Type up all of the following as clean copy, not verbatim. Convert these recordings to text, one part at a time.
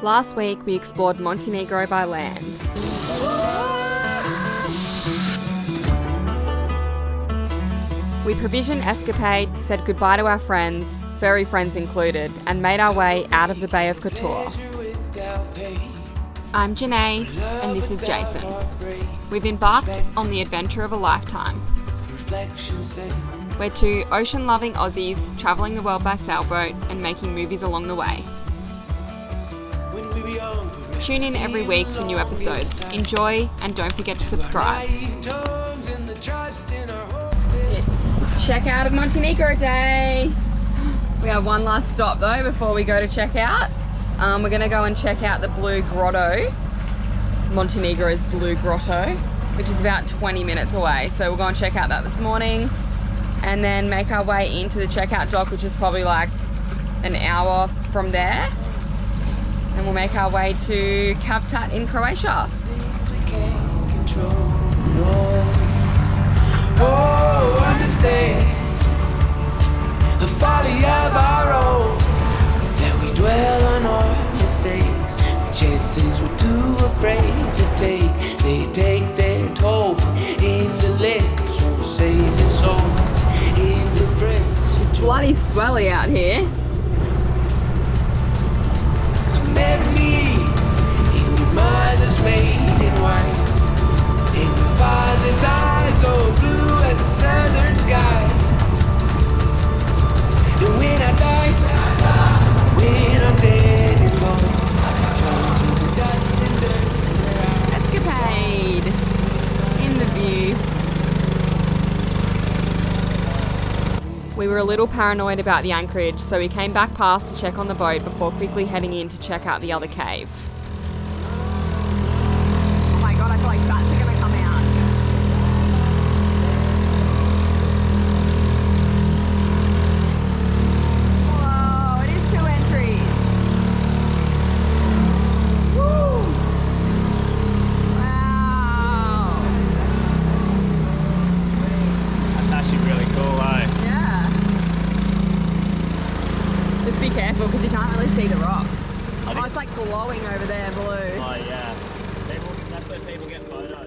Last week we explored Montenegro by land. We provisioned escapade, said goodbye to our friends, furry friends included, and made our way out of the Bay of Cawtor. I'm Janae, and this is Jason. We've embarked on the adventure of a lifetime. We're two ocean-loving Aussies travelling the world by sailboat and making movies along the way. Tune in every week for new episodes. Enjoy, and don't forget to subscribe. It's check out of Montenegro day. We have one last stop though before we go to check out. We're going to go and check out the Blue Grotto, Montenegro's Blue Grotto, which is about 20 minutes away. So we'll go and check out that this morning and then make our way into the checkout dock, which is probably like an hour from there. And we'll make our way to Cavtat in Croatia. Oh, understand the folly of our own, that we dwell on our mistakes, the chances we're too afraid to take. They take their toll in the liquor, so save the soul in the friends. It's bloody swelly out here. So marry me in your mother's maiden white, in your father's eyes, oh blue as the southern sky. And when I die, when I'm dead and gone, I turn to the dust and dirt. Escapade in the view. We were a little paranoid about the anchorage, so we came back past to check on the boat before quickly heading in to check out the other cave. Oh my god, I feel like bats are gonna come out. Whoa, it is 2 entries. Woo! Wow. That's actually really cool, eh? Yeah. Just be careful because you can't really see the rocks. Oh, it's like glowing over there, blue. Oh yeah. That's where people get photos.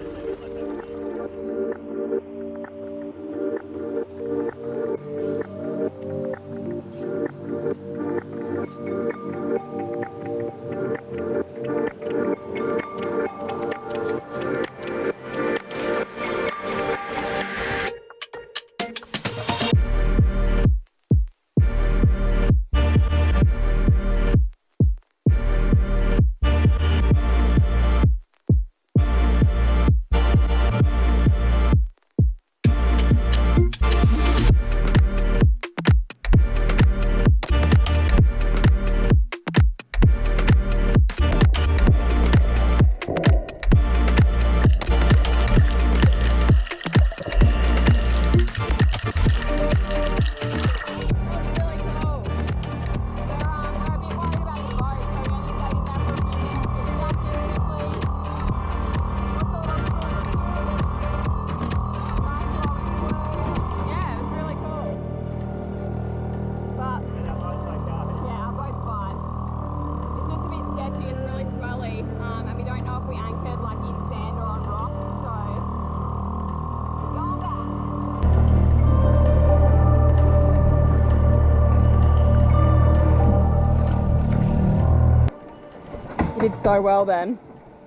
Did so well then.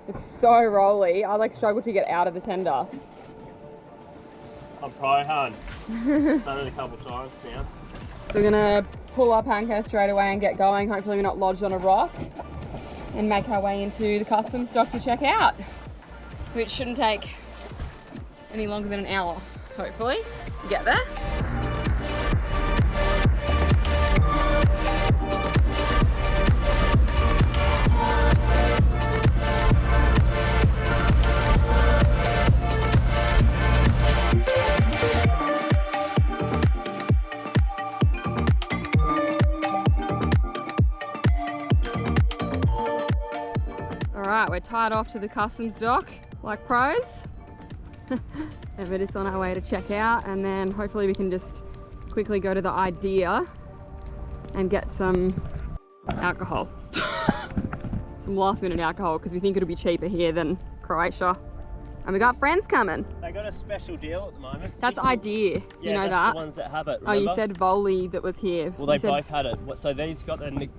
It's so rolly. I like struggled to get out of the tender. I'm pro, hun. Done it a couple times now. So we're gonna pull up anchor straight away and get going. Hopefully we're not lodged on a rock, and make our way into the customs dock to check out, which shouldn't take any longer than an hour, hopefully, to get there. Alright, we're tied off to the customs dock like pros. And we're just on our way to check out, and then hopefully we can just quickly go to the Idea and get some alcohol. So some last minute alcohol because we think it'll be cheaper here than Croatia. And we got friends coming. They got a special deal at the moment. That's Idea. Yeah, you know that's that? the ones that have it, remember? Oh, you said Volley that was here. Well, they You said- both had it. So these got the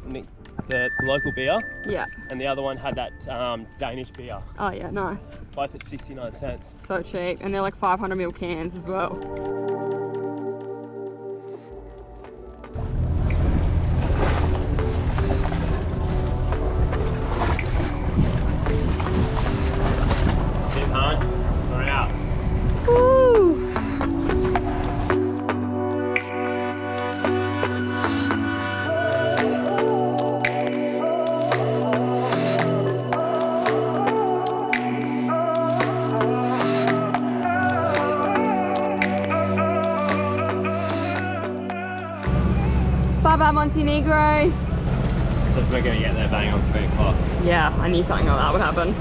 local beer, Yeah. and the other one had that Danish beer. Oh yeah, nice. Both at 69 cents. So cheap. And they're like 500ml cans as well. Sit hard. We're out. Woo! Bye-bye Montenegro. Says we're going to get there bang on 3 o'clock. Yeah, I knew something like that would happen.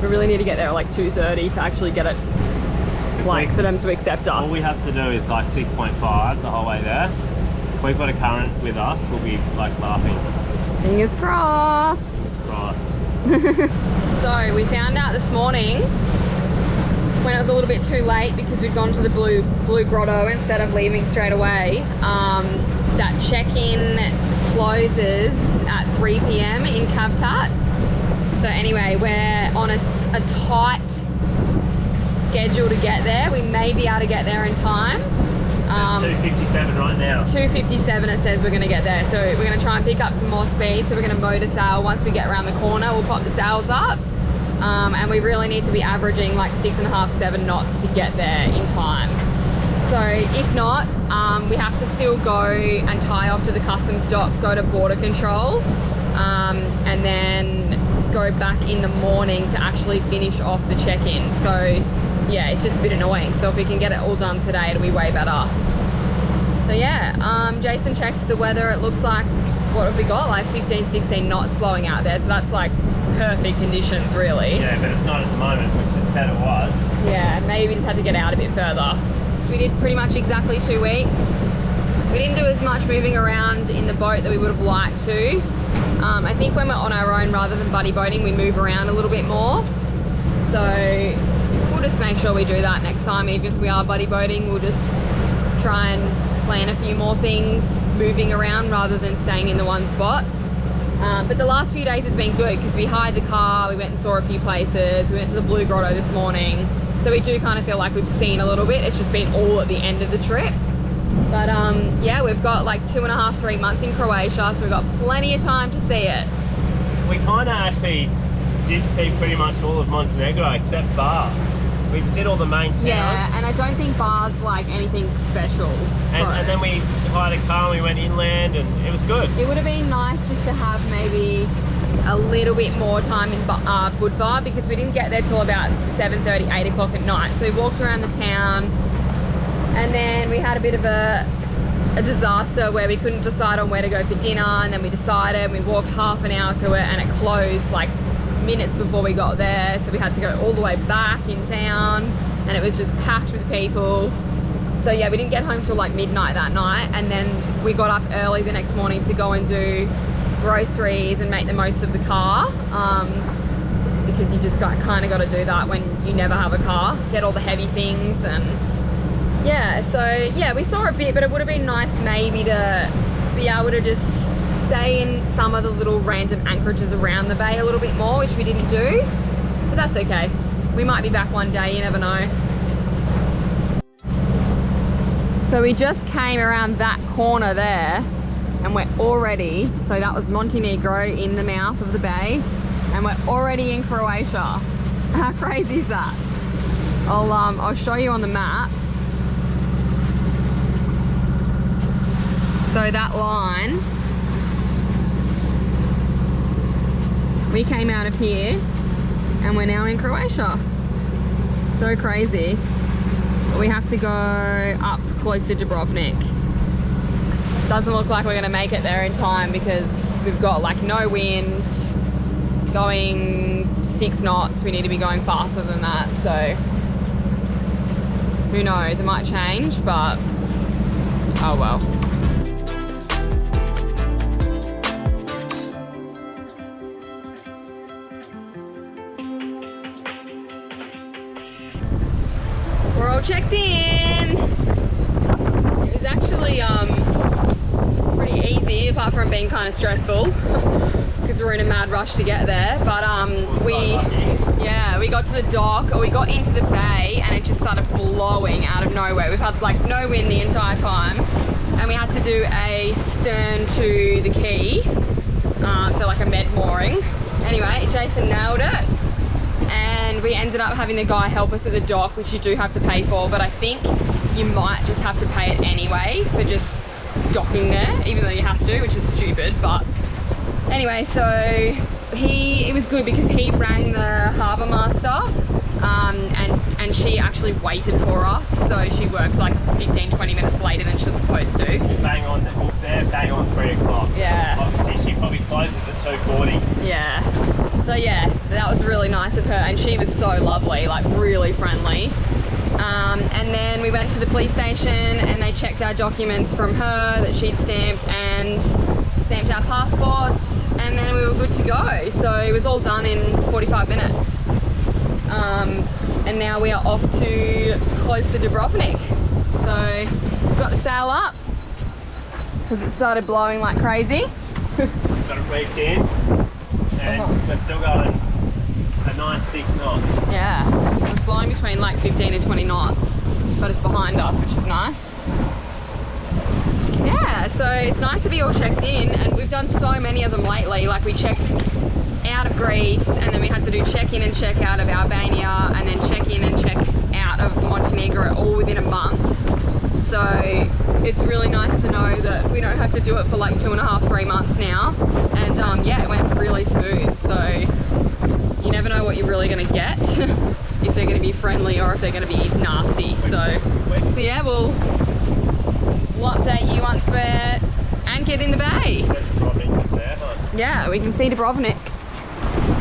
We really need to get there at like 2:30 to actually get it, like, for them to accept us. All we have to do is like 6.5 the whole way there. If we've got a current with us, we'll be like laughing. Fingers crossed. It's cross. So we found out this morning when it was a little bit too late because we'd gone to the blue grotto instead of leaving straight away, that check-in closes at 3 p.m. in Cavtat. So anyway, we're on a tight schedule to get there. We may be able to get there in time. It's 2:57 right now. 2:57 it says we're going to get there. So we're going to try and pick up some more speed. So we're going to motor sail. Once we get around the corner, we'll pop the sails up. And we really need to be averaging like 6.5, 7 knots to get there in time. So if not, we have to still go and tie off to the customs dock, go to border control, and then go back in the morning to actually finish off the check-in. So yeah, it's just a bit annoying. So if we can get it all done today, it'll be way better. So yeah, Jason checked the weather. It looks like, what have we got? Like 15, 16 knots blowing out there. So that's like perfect conditions really. Yeah, but it's not at the moment, which it said it was. Yeah, maybe we just had to get out a bit further. So we did pretty much exactly 2 weeks. We didn't do as much moving around in the boat that we would have liked to. I think when we're on our own rather than buddy boating, we move around a little bit more. So we'll just make sure we do that next time. Even if we are buddy boating, we'll just try and plan a few more things moving around rather than staying in the one spot. But the last few days has been good because we hired the car, we went and saw a few places, we went to the Blue Grotto this morning. So we do kind of feel like we've seen a little bit. It's just been all at the end of the trip. But yeah, we've got like 2.5, 3 months in Croatia, so we've got plenty of time to see it. We kind of actually did see pretty much all of Montenegro except Bar. We did all the main towns. Yeah, and I don't think Bar's like anything special. And then we hired a car and we went inland and it was good. It would have been nice just to have maybe a little bit more time in Budva because we didn't get there till about 7:30, 8 o'clock at night. So we walked around the town and then we had a bit of a disaster where we couldn't decide on where to go for dinner, and then we decided and we walked half an hour to it and it closed like minutes before we got there, so we had to go all the way back in town and it was just packed with people. So yeah, we didn't get home till like midnight that night, and then we got up early the next morning to go and do groceries and make the most of the car, because you just kind of got to do that when you never have a car, get all the heavy things. And yeah, so yeah, we saw a bit, but it would have been nice maybe to be able to just stay in some of the little random anchorages around the bay a little bit more, which we didn't do, but that's okay. We might be back one day, you never know. So we just came around that corner there and we're already, so that was Montenegro in the mouth of the bay, and we're already in Croatia. How crazy is that? I'll show you on the map. So that line, we came out of here and we're now in Croatia. So crazy. But we have to go up close to Dubrovnik. Doesn't look like we're gonna make it there in time because we've got like no wind, going 6 knots. We need to be going faster than that. So who knows, it might change, but oh well. all checked in. It was actually pretty easy, apart from being kind of stressful because we were in a mad rush to get there. But we got to the dock, or we got into the bay, and it just started blowing out of nowhere. We've had like no wind the entire time, and we had to do a stern to the quay, so like a med mooring. Anyway, Jason nailed it, and we ended up having the guy help us at the dock, which you do have to pay for, but I think you might just have to pay it anyway for just docking there, even though you have to, which is stupid. But anyway, so it was good because he rang the harbour master, and she actually waited for us, so she worked like 15-20 minutes later than she was supposed to. Bang on, they're bang on 3 o'clock. Yeah. Obviously she probably closes at 2:40. Yeah. So yeah, that was really nice of her, and she was so lovely, like really friendly. And then we went to the police station and they checked our documents from her that she'd stamped, and stamped our passports, and then we were good to go. So it was all done in 45 minutes. And now we are off to close to Dubrovnik. So we've got the sail up because it started blowing like crazy. Got it reefed in, and we're still going a nice 6 knots. Yeah, it's blowing between like 15 and 20 knots, but it's behind us, which is nice. Yeah, so it's nice to be all checked in, and we've done so many of them lately. Like we checked out of Greece, and then we had to do check-in and check-out of Albania, and then check-in and check-out of Montenegro, all within a month. So it's really nice to know that we don't have to do it for like 2.5-3 months now. And yeah, it went really smooth. So you never know what you're really going to get, if they're going to be friendly or if they're going to be nasty. So yeah, we'll update you once we're anchored in the bay. There's Dubrovnik just there, huh? Yeah, we can see Dubrovnik.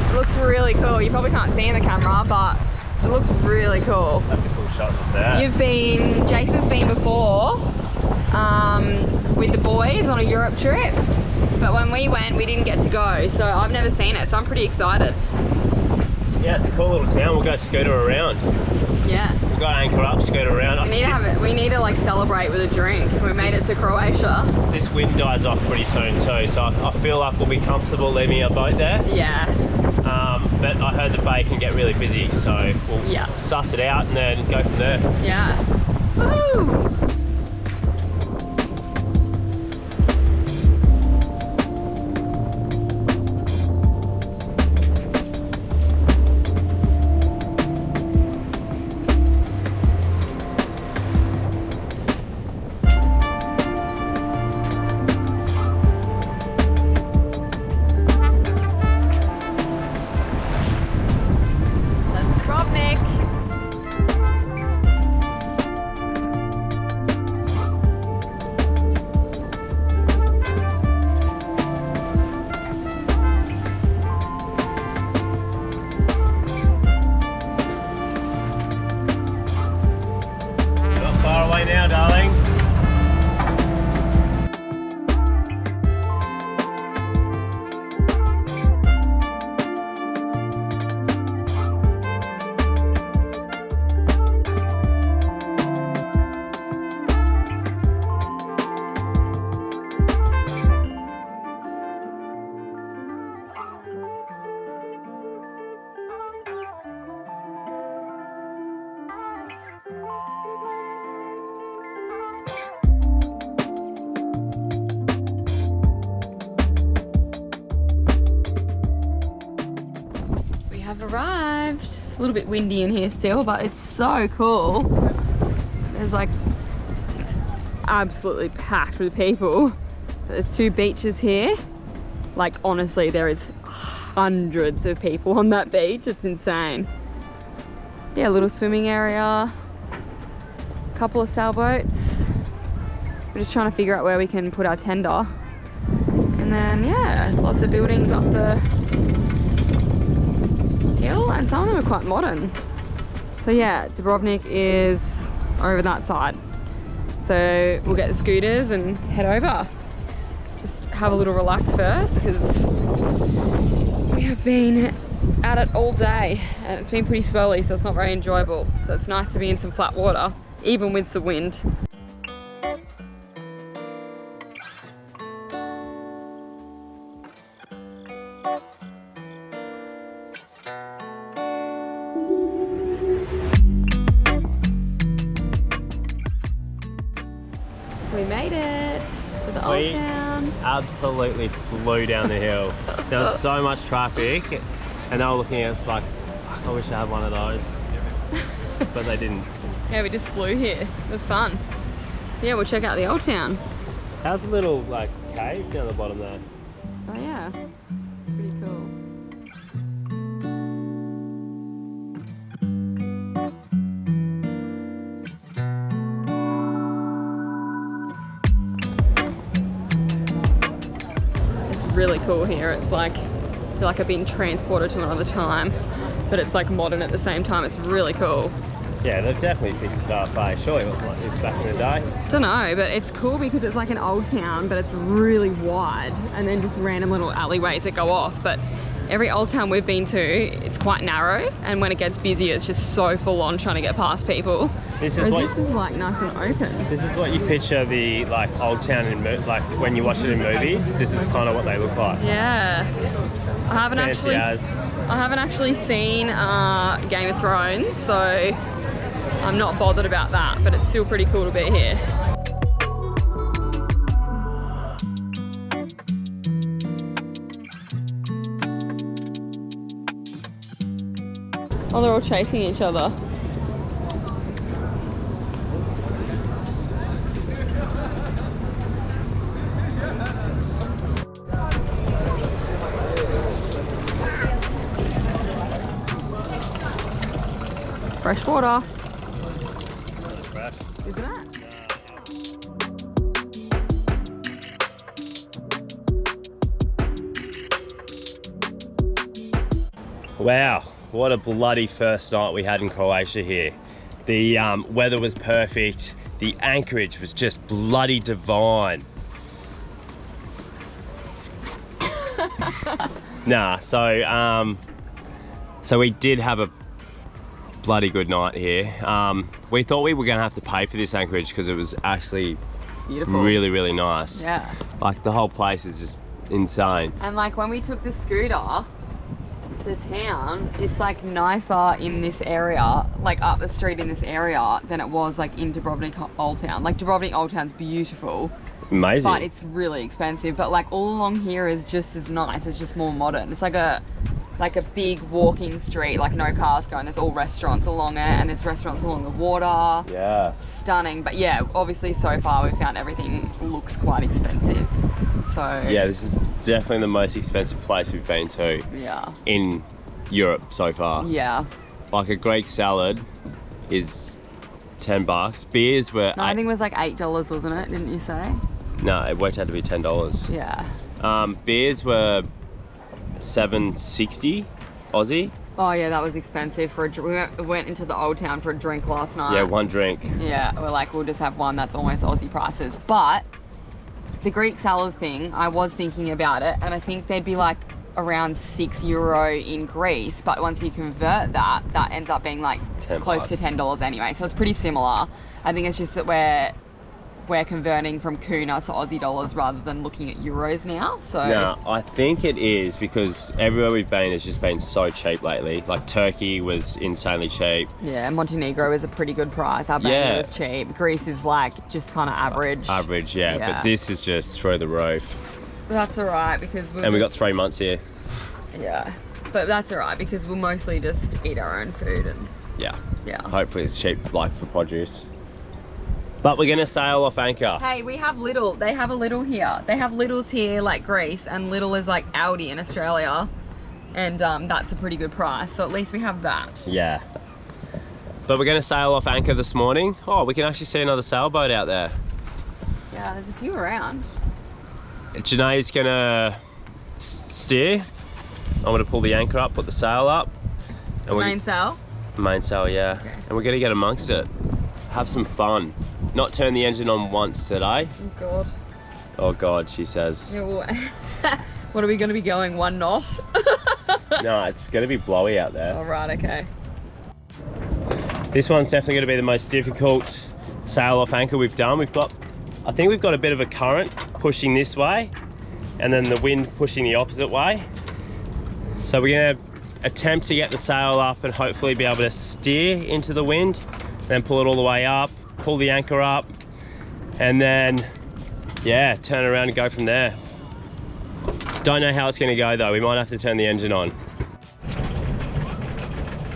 It looks really cool. You probably can't see in the camera, but it looks really cool. That's a cool shot just there. Jason's been before with the boys on a Europe trip, but when we went, we didn't get to go, so I've never seen it, so I'm pretty excited. Yeah, it's a cool little town. We'll go scooter around. Yeah. We'll go anchor up, scooter around. We need to like celebrate with a drink. We made it to Croatia. This wind dies off pretty soon too, so I feel like we'll be comfortable leaving our boat there. Yeah. But I heard the bay can get really busy, so we'll suss it out and then go from there. Yeah. Woohoo! Now, darling. Have arrived. It's a little bit windy in here still, but it's so cool. There's like, it's absolutely packed with people. There's 2 beaches here. Like honestly, there is hundreds of people on that beach. It's insane. Yeah, a little swimming area, a couple of sailboats. We're just trying to figure out where we can put our tender. And then yeah, lots of buildings up the hill, and some of them are quite modern. So yeah, Dubrovnik is over that side. So we'll get the scooters and head over. Just have a little relax first, because we have been at it all day and it's been pretty swelly, so it's not very enjoyable. So it's nice to be in some flat water, even with the wind. We made it to the old town. Absolutely flew down the hill. There was so much traffic and they were looking at us like, fuck, I wish I had one of those. But they didn't. Yeah, we just flew here. It was fun. Yeah, we'll check out the old town. How's the little like cave down the bottom there? Oh yeah, pretty cool. It's really cool here. It's like, I feel like I've been transported to another time, but it's like modern at the same time. It's really cool. Yeah, they've definitely fixed it up, eh? Surely it wasn't like this back in the day. Don't know, but it's cool because it's like an old town, but it's really wide, and then just random little alleyways that go off. But every old town we've been to, it's quite narrow, and when it gets busy, it's just so full on trying to get past people. This is Whereas this is like nice and open. This is what you picture the like old town in like when you watch it in movies. This is kind of what they look like. Yeah, I haven't Fancy actually seen Game of Thrones, so I'm not bothered about that, but it's still pretty cool to be here. Oh, they're all chasing each other. Fresh water. Fresh. Isn't it? Wow, what a bloody first night we had in Croatia here. The weather was perfect. The anchorage was just bloody divine. Nah, so we did have a bloody good night here. We thought we were gonna have to pay for this anchorage because it was actually Beautiful. really, really nice. Yeah. Like the whole place is just insane. And like when we took the scooter to town, it's like nicer in this area, like up the street in this area, than it was like in Dubrovnik Old Town. Like Dubrovnik Old Town's beautiful. Amazing. But it's really expensive. But like all along here is just as nice. It's just more modern. It's like a big walking street, like no cars going. There's all restaurants along it, and there's restaurants along the water. Yeah. Stunning. But yeah, obviously so far we've found everything looks quite expensive. So yeah, this is definitely the most expensive place we've been to. Yeah. In Europe so far. Yeah. Like a Greek salad is $10. Beers were No, I think it was like $8, wasn't it? Didn't you say? No, it worked out to be $10. Yeah. Beers were $7.60 Aussie. Oh yeah, that was expensive for a drink. We went into the old town for a drink last night. Yeah, one drink. Yeah, we're like, we'll just have one. That's almost Aussie prices. But the Greek salad thing, I was thinking about it, and I think they'd be like around €6 in Greece. But once you convert that, that ends up being like close to $10 anyway. So it's pretty similar. I think it's just that we're converting from kuna to Aussie dollars rather than looking at euros now. So No, I think it is because everywhere we've been has just been so cheap lately. Like Turkey was insanely cheap. yeah, Montenegro is a pretty good price. Albania was cheap. Greece is like just kind of average. Average, yeah. But this is just through the roof. But that's alright because And we got 3 months here. Yeah, but that's alright because we'll mostly just eat our own food and Yeah. yeah. Hopefully it's cheap, like for produce. But we're gonna sail off anchor. Hey, we have Lidl. They have a Lidl here. They have Lidls here like Greece, and Lidl is like Aldi in Australia, and that's a pretty good price. So at least we have that. Yeah. But we're gonna sail off anchor this morning. Oh, we can actually see another sailboat out there. Yeah, there's a few around. Janae's gonna steer. I'm gonna pull the anchor up, put the sail up. And Mainsail. Mainsail, yeah. Okay. And we're gonna get amongst it. Have some fun. Not turn the engine on once today. Oh God. Oh God, she says. Yeah, well, what are we going to be going? 1 knot? No, it's going to be blowy out there. All right, okay. This one's definitely going to be the most difficult sail off anchor we've done. I think we've got a bit of a current pushing this way and then the wind pushing the opposite way. So we're going to attempt to get the sail up and hopefully be able to steer into the wind, then pull it all the way up, pull the anchor up, and then, yeah, turn around and go from there. Don't know how it's going to go though. We might have to turn the engine on.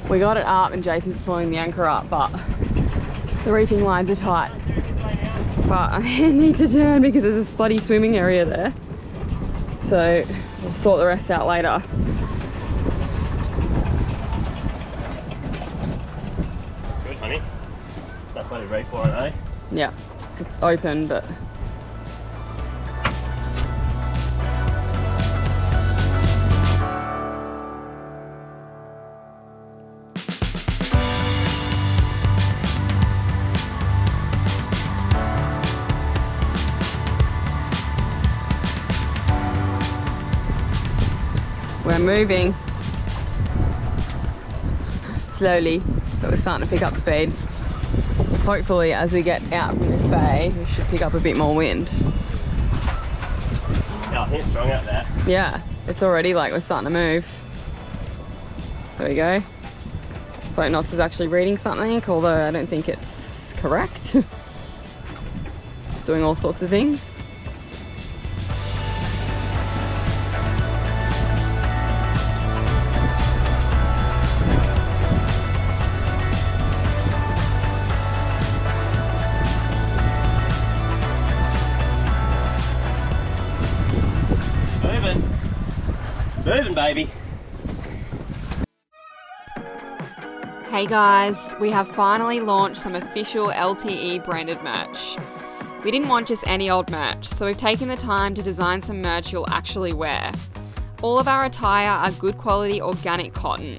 We got it up and Jason's pulling the anchor up, but the reefing lines are tight. But I need to turn because there's this bloody swimming area there. So we'll sort the rest out later. Good, honey. That bloody reef line, eh? Yeah, it's open, but we're moving slowly, but we're starting to pick up speed. Hopefully as we get out from this bay, we should pick up a bit more wind. Yeah, I think it's strong out there. Yeah, it's already like we're starting to move. There we go. Boat Knots is actually reading something, although I don't think it's correct. It's doing all sorts of things. Moving, baby. Hey guys, we have finally launched some official LTE branded merch. We didn't want just any old merch, so we've taken the time to design some merch you'll actually wear. All of our attire are good quality organic cotton.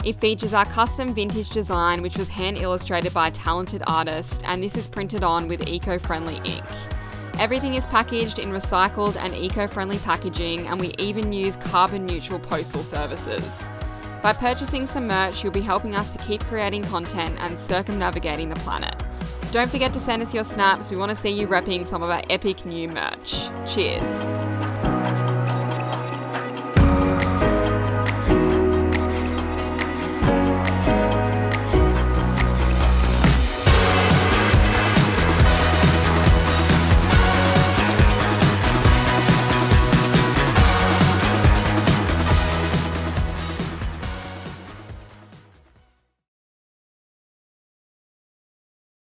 It features our custom vintage design, which was hand illustrated by a talented artist, and this is printed on with eco-friendly ink. Everything is packaged in recycled and eco-friendly packaging, and we even use carbon neutral postal services. By purchasing some merch, you'll be helping us to keep creating content and circumnavigating the planet. Don't forget to send us your snaps. We want to see you repping some of our epic new merch. Cheers.